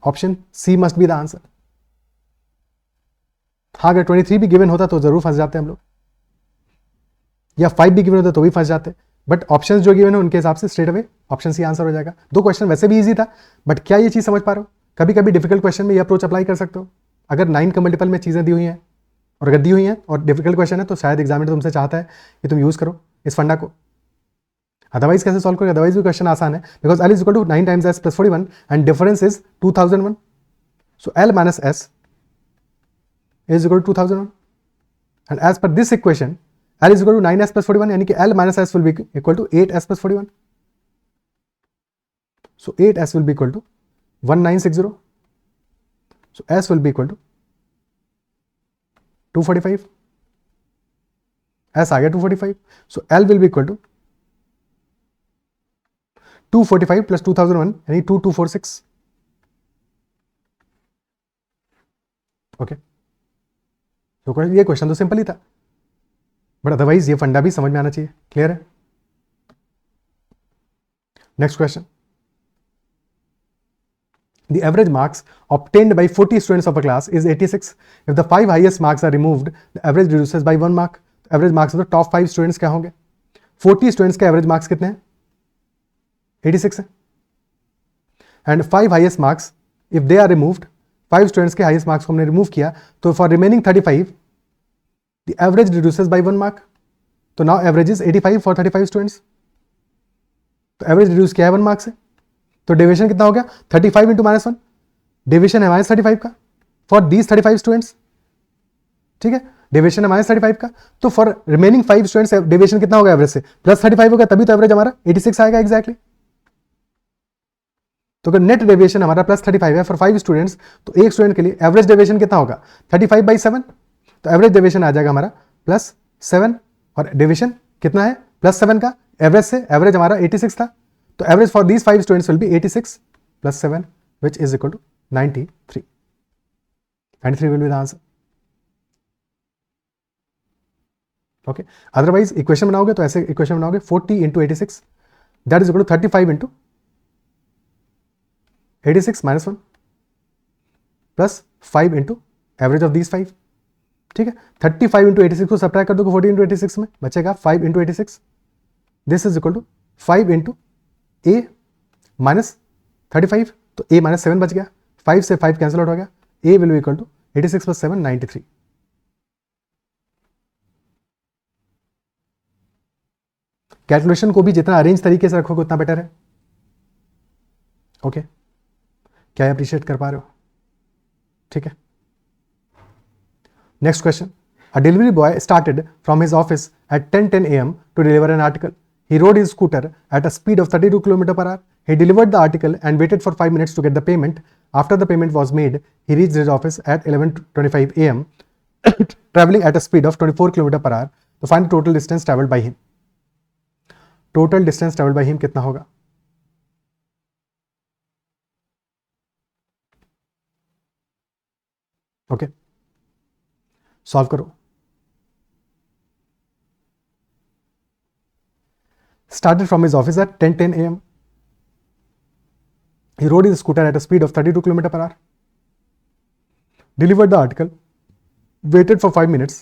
option C must be the answer. हाँ, अगर 23 भी गिवन होता तो जरूर फंस जाते हम लोग, या 5 भी गिवन होता तो भी फंस जाते, बट ऑप्शंस जो गिवन है उनके हिसाब से straight away option C answer हो जाएगा। दो क्वेश्चन वैसे भी इजी था, बट क्या ये चीज समझ पा रहे हो, कभी कभी डिफिकल्ट क्वेश्चन में ये अप्रोच अप्लाई कर सकते हो, अगर 9 का मल्टीपल में चीजें दी हुई हैं, और अगर दी हुई हैं और डिफिकल्ट क्वेश्चन है तो शायद एग्जामिनर तुमसे चाहता है कि तुम यूज करो इस फंडा को, अदरवाइज कैसे सॉल्व करोगे, अदरवाइज भी क्वेश्चन आसान है, because L is equal to 9 times S plus 41 and difference is 2001, so L minus S is equal to 2001, and as per this equation L is equal to 9S plus 41, यानी कि L minus S will be equal to 8S plus 41, so 8S will be equal to 1960, so S will be equal to 245, S आ गया 245, so L will be equal to 245 plus 2001 यानी 2246, okay. तो ये question तो simple ही था, but otherwise ये फंडा भी समझ में आना चाहिए, क्लियर है। Next question, the average marks obtained by 40 students of a class is 86. If the 5 highest marks are removed, the average reduces by 1 mark. Average marks of the top 5 students क्या होंगे, 40 students के average marks कितने हैं, 86 है, and 5 highest marks if they are removed, 5 students के highest marks को हमने remove किया, तो for remaining 35 the average reduces by 1 mark, तो now average is 85 for 35 students, तो एवरेज रिड्यूस किया है 1 मार्क से, तो डेविएशन कितना हो गया 35 इंटू -1, डेविएशन है -35 का फॉर दीज 35 स्टूडेंट्स, ठीक है, डेविएशन है -35 का, तो फॉर रिमेनिंग 5 स्टूडेंट्स डेविएशन कितना होगा एवरेज से, +35 होगा, तभी तो एवरेज हमारा 86 आएगा एग्जैक्टली। तो अगर नेट डेविएशन हमारा प्लस 35 है फॉर 5 स्टूडेंट्स, तो एक स्टूडेंट के लिए एवरेज डेविएशन कितना होगा 35/7, तो एवरेज डेविएशन आ जाएगा हमारा +7 और डेविएशन कितना है +7 का एवरेज से, एवरेज हमारा 86 था, तो average for these 5 students will be 86 + 7 which is equal to 93. 93 will be the answer. Okay, otherwise equation बनाओगे तो ऐसे इक्वेशन बनाओगे 40 × 86 that is equal to 35 × 86 -1 plus 5 × average of these 5. ठीक है, 35 × 86 को सब्ट्रैक्ट कर दो 40 × 86 में बचेगा 5 × 86. This is equal to 5 × a -35, तो a -7 बच गया, 5 से 5 कैंसिल आउट हो गया, a will be equal to 86 + 7 93. Calculation को भी जितना अरेंज तरीके से रखोगे उतना बेटर है. ओके, क्या अप्रिशिएट कर पा रहे हो? ठीक है. Next question. A delivery boy started from his office at 10:10 a.m. to deliver an article. He rode his scooter at a speed of 32 km/h. He delivered the article and waited for 5 minutes to get the payment. After the payment was made, he reached his office at 11:25 a.m. traveling at a speed of 24 km/h. To find the total distance traveled by him. Total distance traveled by him कितना होगा? Okay, solve करो. Started from his office at 10:10 a.m. He rode his scooter at a speed of 32 km/h. Delivered the article, waited for 5 minutes,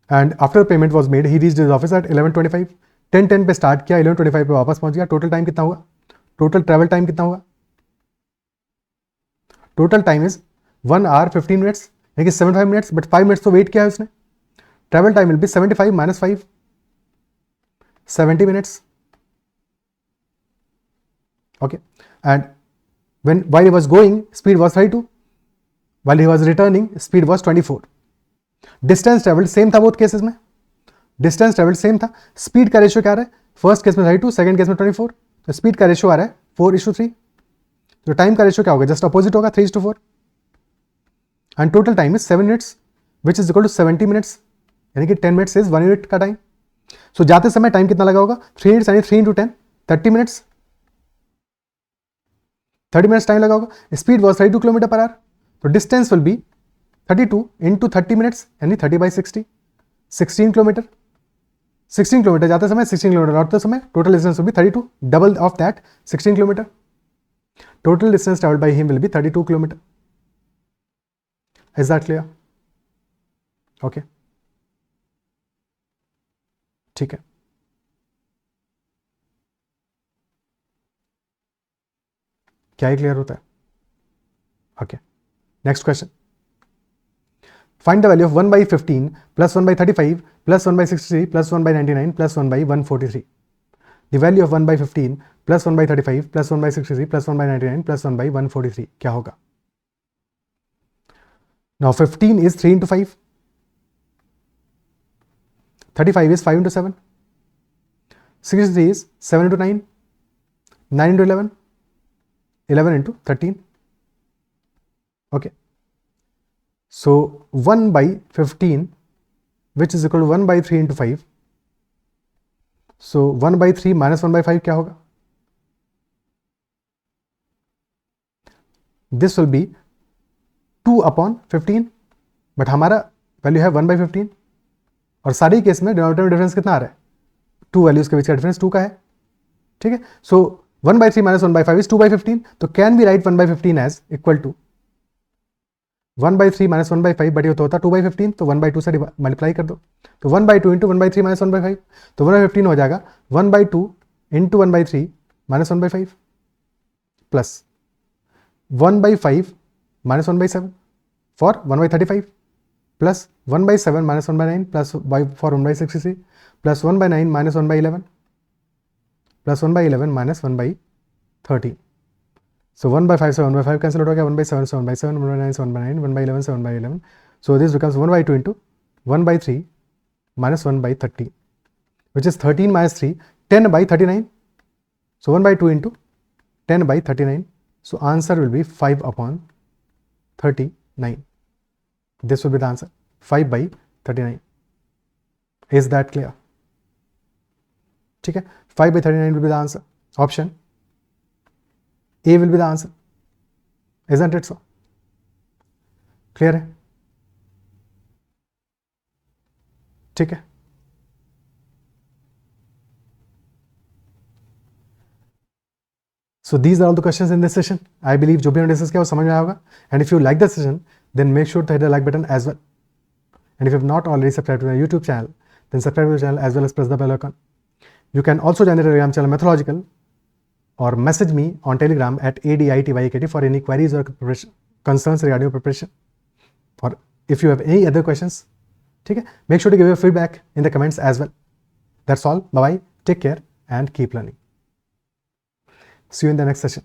and after the payment was made, he reached his office at 11:25. 10:10 पे start किया, 11:25 पे वापस पहुंच गया. Total time कितना हुआ? Total travel time कितना हुआ? Total time is 1 hour 15 minutes, यानी कि 75 minutes, बट 5 minutes तो वेट किया है उसने. Travel time will be 75 - 5, 70 minutes. Okay, and while he was going, speed was 32. While he was returning, speed was 24. Distance travel same था both cases में, distance travel same था. Speed का ratio क्या आ रहा है? फर्स्ट केस में 32, second case में 24, तो स्पीड का रेशियो आ रहा है 4:3. तो टाइम का रेशियो क्या होगा? जस्ट अपोजिट होगा, 3:4. And total time is 7 minutes which is equal to 70 minutes, यानी कि 10 minutes इज 1 unit का टाइम. सो जाते समय टाइम कितना लगा होगा? 3 minutes, यानी 3 × 10 30 minutes. 30 minutes टाइम लगा होगा. स्पीड वॉज 32 km/h, तो डिस्टेंस विल बी 32 × 30 minutes, यानी 30/60, 16 किलोमीटर. 16 किलोमीटर जाते समय, 16 किलोमीटर लौटते समय. Total distance will be 32, double of that 16 kilometre. Total distance travelled by him will be 32 kilometre. Is that clear? Okay, ठीक है. क्या ही क्लियर होता है? Okay, next question. Find the value of 1/15 plus 1/35 plus 1/63 plus 1/99 plus 1/143. The value of 1/15 plus 1/35 plus 1/63 plus 1/99 plus 1/143 क्या होगा? Now 15 is 3 × 5, 35 is 5 × 7, 63 is 7 × 9, 9 × 11, 11 × 13. Okay. So 1/15 which is equal to 1/3 × 5. So 1/3 minus 1/5 क्या होगा? This will be 2/15, but हमारा value है 1/15 और सारी case में denominator में डिफरेंस कितना आ रहा है? 2 वैल्यूज के बीच का डिफरेंस 2 का है. ठीक है, सो 1/3 minus 1/5 is 2/15. तो can be write 1/15 as equal to 1/3 minus 1/5, but ये तो होता 2/15, तो 1/2 से मल्टीप्लाई कर दो. तो 1/2 × 1/3 minus 1/5, तो 1/15 हो जाएगा 1/2 × 1/3 minus 1/5 plus 1/5 minus 1/7 for 1/35 plus 1/7 minus 1/9 plus for 1/63 plus 1/9 minus 1/11 plus 1/11 minus 1/13. So 1/5 से 1/5 cancel out हो गया, 1/7 से 1/7, 1/9 से 1/9, 1/11 से 1/11. So this becomes 1/2 into 1/3 minus 1/13, which is 13 minus 3, 10/39. So 1/2 into 10/39 So answer will be 5 upon 39. This will be the answer, 5 by 39. Is that clear? ठीक है, 5 by 39 will be the answer. Option A will be the answer. Isn't it so? Clear है? ठीक है. So these are all the questions in this session. I believe जो भी हमने discuss किया वो समझ में आया होगा. And if you like the session, then make sure to hit the like button as well. And if you have not already subscribed to my YouTube channel, then subscribe to the channel as well as press the bell icon. You can also join the Telegram channel Methodological or message me on Telegram at ADITYKT for any queries or concerns regarding your preparation. Or if you have any other questions, ठीक है, make sure to give your feedback in the comments as well. That's all. Bye bye. Take care and keep learning. See you in the next session.